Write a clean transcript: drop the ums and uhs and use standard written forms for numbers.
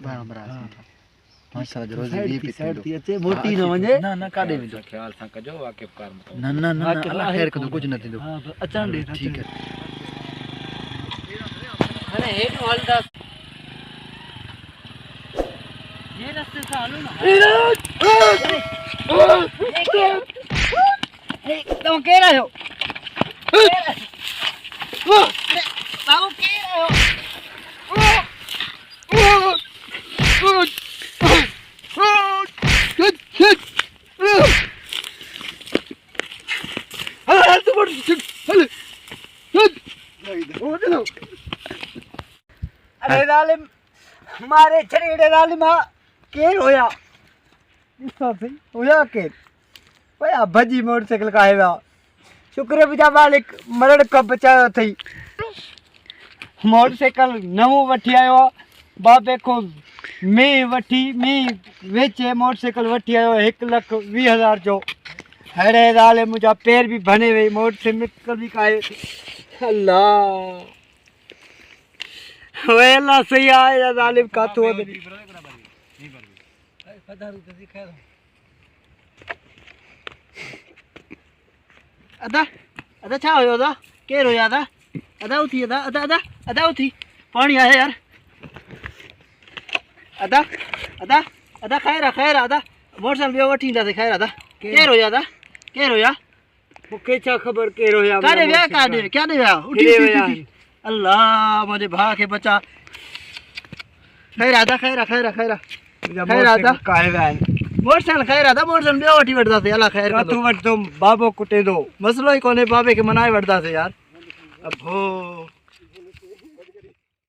बराबर माशा जो रोज साइड भी साइड थी अचे मोटी न वने ना काडे में ख्याल सा कजो वाकिफ कार मत ना अल्लाह खैर कदो कुछ न थींदो। हां अचण दे ठीक है अरे हेड हलदा ये रास्ते से हलो ना ए तुम कह रहे हो बाबू कह रहे हो अरे जालिम मारे छड़ेड़े जालिम के होया इसका सही होया के भया भजी मोटरसाइकिल का है शुक्र बिजा मालिक मरण का बचायो थई मोटरसाइकिल नवो वठी आयो बाबे को मैं वठी मैं वेचे मोटरसाइकिल वठी आयो 1,20,000 जो हरे दाले मुझा पैर भी बने हुए मोटरसाइकिल भी काए अल्लाह वेला सही आया जालिम का तो अदा अदा छा होयो अदा केर होया अदा अदा उठी अदा अदा अदा अदा उठी पानी आया यार अदा अदा अदा खैर अदा मोटरसाइकिल बियो वठी इंदा से खैर अदा केर होया मुके छा खबर केर होया काडे व्या क्या दे व्या उठी अल्लाह मुझे भा के बचा खैर अदा काहे वैन मोटरसाइकिल खैर अदा मोटरसाइकिल बियो वठी वठदा से अल्लाह खैर तू वठ तुम बाबो कुटे दो मसलो ही कोने बाबे के मनाए वठदा से यार अब हो